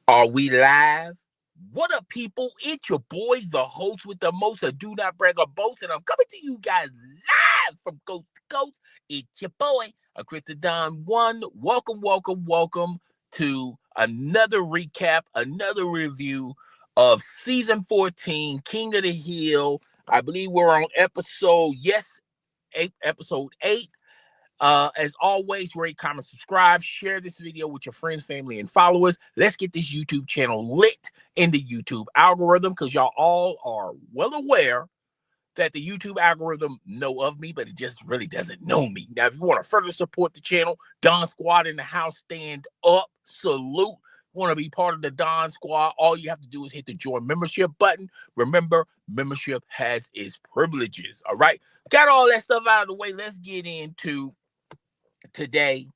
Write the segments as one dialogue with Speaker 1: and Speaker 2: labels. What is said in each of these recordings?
Speaker 1: Are we live? What up, people? It's your boy, the host with the most, a do not brag or boast, and I'm coming to you guys live from coast to coast. It's your boy, a Don One. Welcome, welcome, welcome to another recap, another review of season 14, King of the Hill. I believe we're on episode 8. As always, rate, comment, subscribe, share this video with your friends, family, and followers. Let's get this YouTube channel lit in the YouTube algorithm, because y'all all are well aware that the YouTube algorithm know of me, but it just really doesn't know me. Now, if you want to further support the channel, Don Squad in the house, stand up, salute. Want to be part of the Don Squad, all you have to do is hit the join membership button. Remember, membership has its privileges, all right? Got all that stuff out of the way. Let's get into today.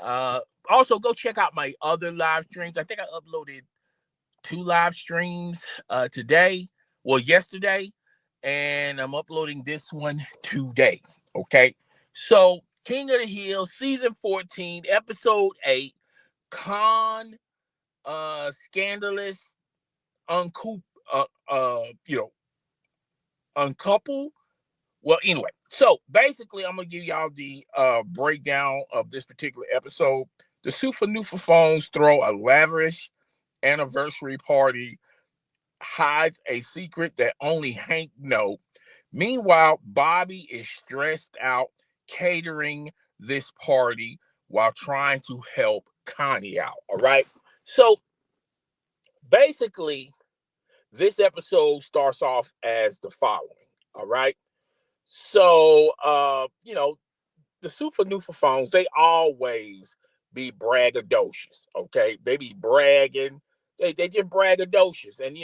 Speaker 1: Also, go check out my other live streams. I think I uploaded 2 live streams yesterday, and I'm uploading this one today. Okay, so King of the Hill, season 14, episode 8, Kahn, scandalous, uncoupled, uncoupled. Well, anyway, so basically, I'm gonna give y'all the breakdown of this particular episode. The Super Phones throw a lavish anniversary party, hides a secret that only Hank knows. Meanwhile, Bobby is stressed out catering this party while trying to help Connie out. All right. So basically, this episode starts off as the following. All right. So, the Super phones, they always be braggadocious. Okay. They be bragging. They just braggadocious. And,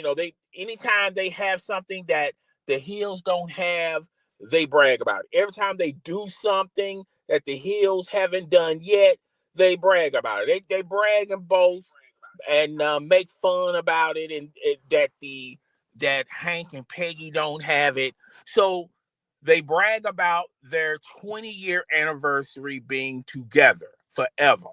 Speaker 1: anytime they have something that the Hills don't have, they brag about it. Every time they do something that the Hills haven't done yet, they brag about it. They brag and boast and make fun about it, and that Hank and Peggy don't have it. So they brag about their 20-year anniversary being together forever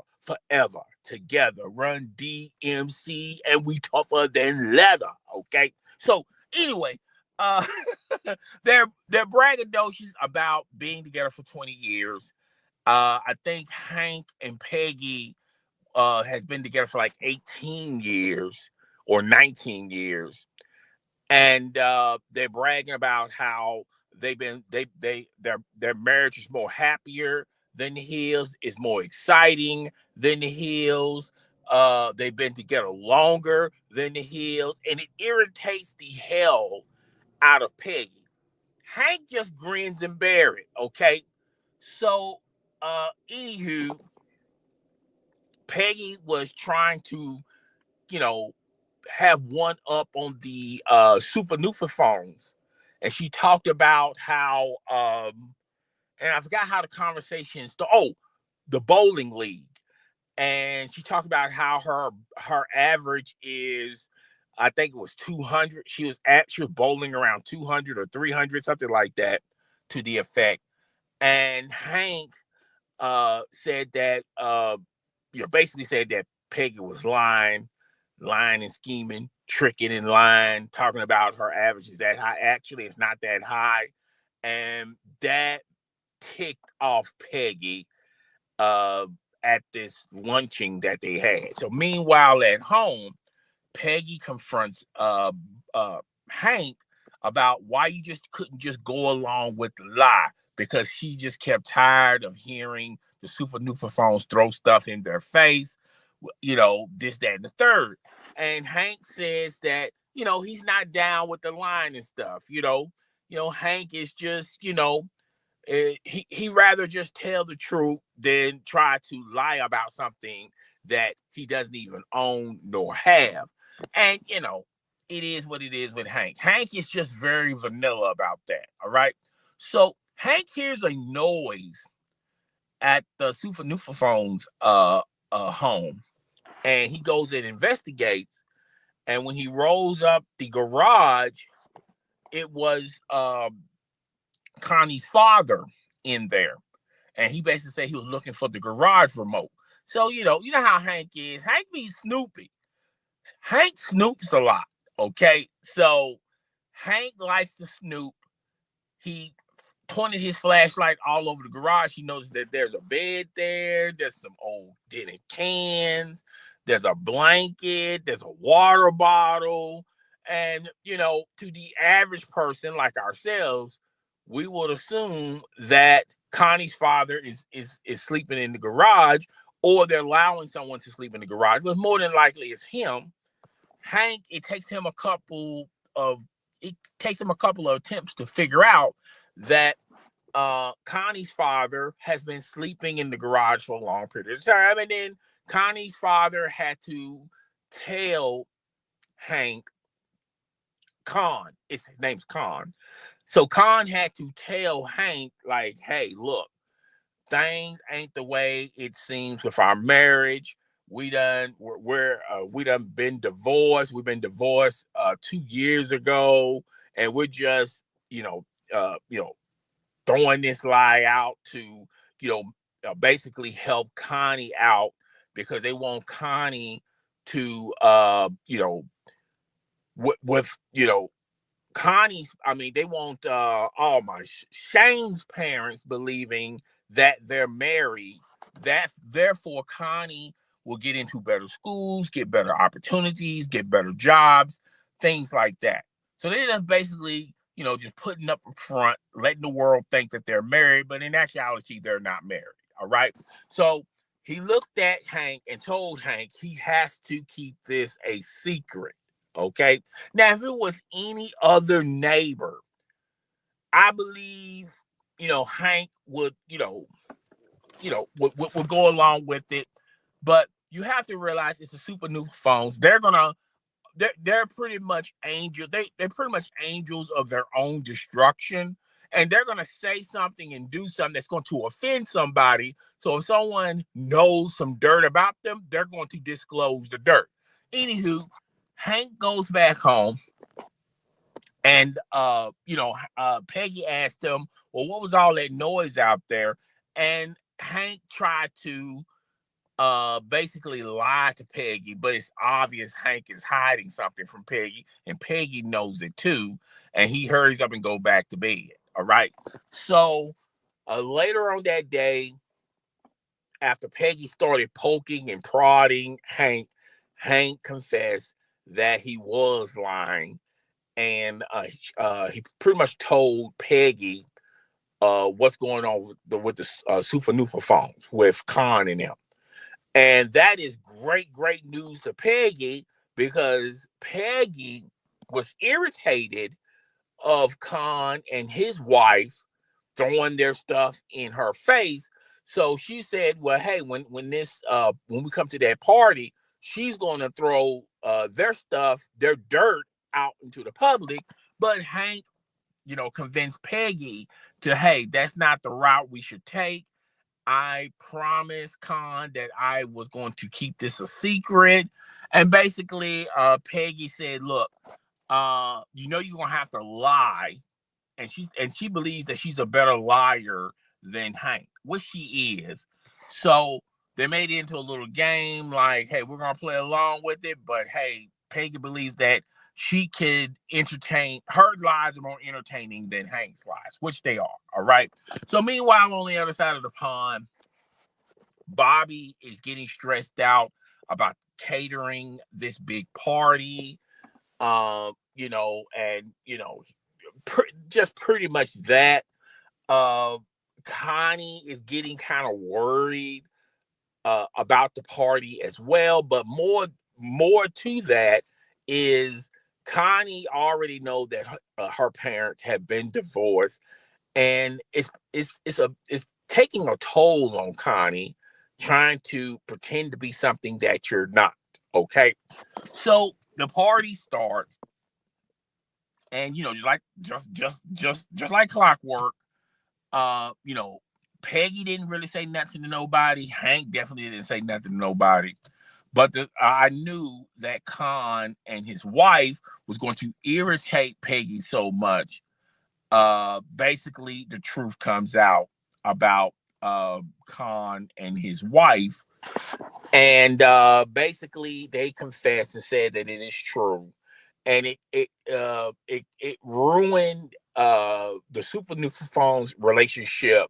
Speaker 1: together. Run DMC, and we tougher than leather. Okay, so anyway, uh, they're braggadocious about being together for 20 years. I think Hank and Peggy has been together for like 18 years or 19 years, and they're bragging about how their marriage is more happier than the Hills, is more exciting than the Hills. They've been together longer than the Hills, and it irritates the hell out of Peggy. Hank just grins and bears it. Okay, so anywho, Peggy was trying to, you know, have one up on the Super phones, and she talked about how and I forgot how the conversation started. Oh, the bowling league, and she talked about how her average is, I think it was 200. She was bowling around 200 or 300, something like that, to the effect. And Hank said that basically said that Peggy was lying and scheming, tricking and lying, talking about her average is that high. Actually, it's not that high. And that ticked off Peggy uh, at this lunching that they had. So meanwhile, at home, Peggy confronts Hank about why you just couldn't just go along with the lie, because she just kept tired of hearing the Super phones throw stuff in their face, this, that, and the third. And Hank says that, he's not down with the line and stuff. Hank is just, he rather just tell the truth than try to lie about something that he doesn't even own nor have. And, it is what it is with Hank. Hank is just very vanilla about that. All right. So Hank hears a noise at the Super phones home, and he goes and investigates. And when he rolls up the garage, it was Connie's father in there. And he basically said he was looking for the garage remote. So, you know how Hank is. Hank be Snoopy. Hank snoops a lot. Okay, so Hank likes to snoop. He pointed his flashlight all over the garage. He noticed that there's a bed there, there's some old dented cans, there's a blanket, there's a water bottle. And, to the average person like ourselves, we would assume that Connie's father is sleeping in the garage, or they're allowing someone to sleep in the garage, but more than likely it's him. Hank, of it takes him a couple of attempts to figure out that Connie's father has been sleeping in the garage for a long period of time. And then Connie's father had to tell Hank, Kahn, his name's Kahn. So Kahn had to tell Hank, like, hey, look, things ain't the way it seems with our marriage. We done been divorced. We've been divorced 2 years ago, and we're just you know throwing this lie out to you know basically help Connie out, because they want Connie to with Connie's, I mean, they want all my Shane's parents believing that they're married, that therefore Connie will get into better schools, get better opportunities, get better jobs, things like that. So they're just basically, just putting up front, letting the world think that they're married, but in actuality, they're not married. All right. So he looked at Hank and told Hank he has to keep this a secret. Okay. Now, if it was any other neighbor, I believe, Hank would, would go along with it. But you have to realize it's a super new phones. They're pretty much they're pretty much angels of their own destruction. And they're gonna say something and do something that's going to offend somebody. So if someone knows some dirt about them, they're going to disclose the dirt. Anywho, Hank goes back home, and Peggy asked him, well, what was all that noise out there? And Hank tried to basically lie to Peggy, but it's obvious Hank is hiding something from Peggy, and Peggy knows it too. And he hurries up and go back to bed. All right. So later on that day, after Peggy started poking and prodding Hank confessed that he was lying, and he pretty much told Peggy what's going on with the Super Nufa phones with Kahn and them. And that is great news to Peggy, because Peggy was irritated of Kahn and his wife throwing their stuff in her face. So she said, well, hey, when we come to that party, she's going to throw their stuff, their dirt, out into the public. But Hank, convinced Peggy to, hey, that's not the route we should take. I promised Kahn that I was going to keep this a secret. And basically, Peggy said, look, you're gonna have to lie. And she believes that she's a better liar than Hank, which she is. So they made it into a little game, like, hey, we're gonna play along with it, but hey, Peggy believes that she could entertain, her lies are more entertaining than Hank's lies, which they are. All right. So meanwhile, on the other side of the pond, Bobby is getting stressed out about catering this big party. And just pretty much that. Uh, Connie is getting kind of worried about the party as well, but more to that is Connie already know that her parents have been divorced, and it's taking a toll on Connie, trying to pretend to be something that you're not. Okay, so the party starts, and just like clockwork. Uh, you know, Peggy didn't really say nothing to nobody. Hank definitely didn't say nothing to nobody. But I knew that Kahn and his wife was going to irritate Peggy so much. Basically, the truth comes out about Kahn and his wife. And basically they confessed and said that it is true, and it ruined the Super Phone's relationship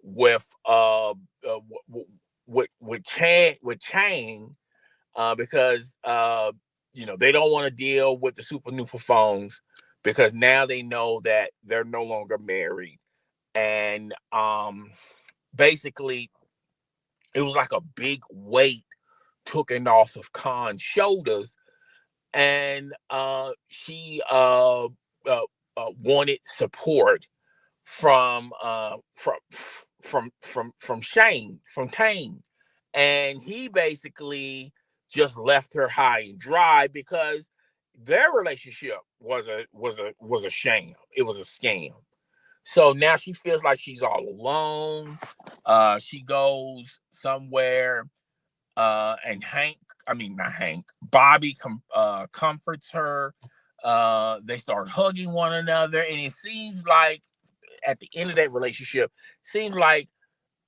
Speaker 1: with Chang, because they don't want to deal with the Super Phones, because now they know that they're no longer married. And basically it was like a big weight taken off of Khan's shoulders, and she wanted support from from Tang, and he basically just left her high and dry, because their relationship was a sham. It was a scam. So now she feels like she's all alone. She goes somewhere, and not Hank, Bobby comforts her. They start hugging one another, and it seems like at the end of that relationship, seems like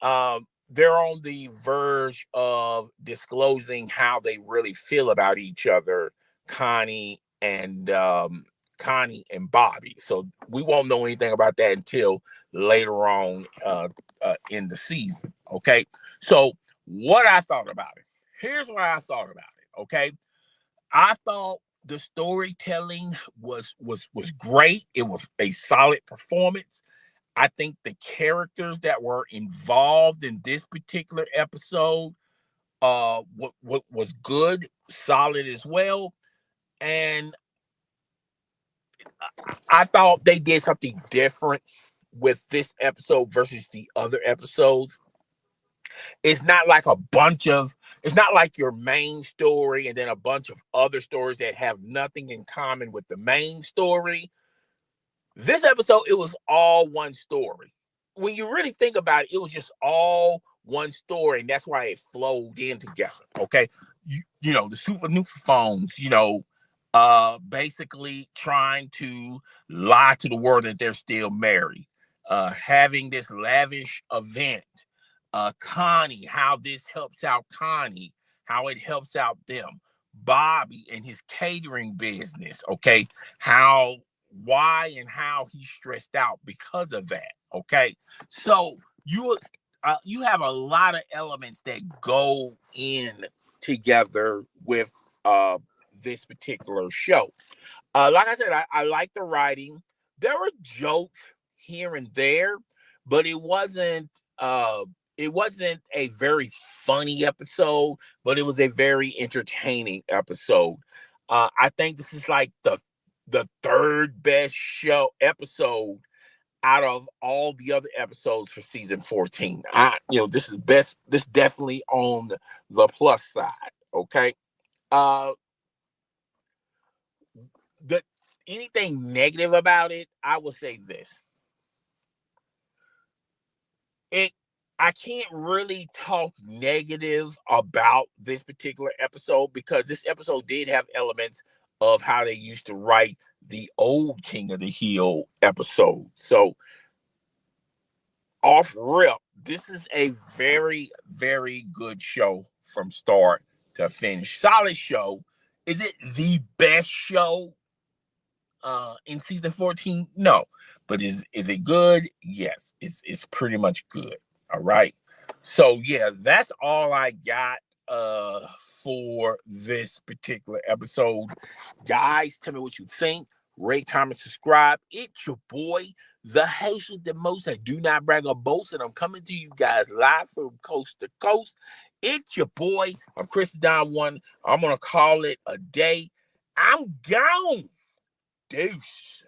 Speaker 1: they're on the verge of disclosing how they really feel about each other, Connie and Bobby. So we won't know anything about that until later on in the season. Okay, so what I thought about it. Here's what I thought about it. Okay, I thought the storytelling was great. It was a solid performance. I think the characters that were involved in this particular episode what was good, solid as well. And I thought they did something different with this episode versus the other episodes. It's not like it's not like your main story and then a bunch of other stories that have nothing in common with the main story. This episode, it was all one story. When you really think about it, it was just all one story, and that's why it flowed in together. Okay, the Super Phones, basically trying to lie to the world that they're still married, having this lavish event. Connie, how this helps out Connie, how it helps out them. Bobby and his catering business. Okay, why and how he's stressed out because of that. Okay, so you have a lot of elements that go in together with this particular show. Like I said, I like the writing. There were jokes here and there, but it wasn't a very funny episode, but it was a very entertaining episode. I think this is like the third best show episode out of all the other episodes for season 14. This is best. This definitely on the plus side. Okay. Uh, the anything negative about it, I will say this. It I can't really talk negative about this particular episode, because this episode did have elements of how they used to write the old King of the Hill episode. So off rip, this is a very, very good show from start to finish. Solid show. Is it the best show in season 14? No. But is it good? Yes. It's pretty much good. All right. So yeah, that's all I got for this particular episode. Guys, tell me what you think. Rate, comment, subscribe. It's your boy, the host with the most. I do not brag or boast, and I'm coming to you guys live from coast to coast. It's your boy. I'm Chris Don One. I'm gonna call it a day. I'm gone. Deuce.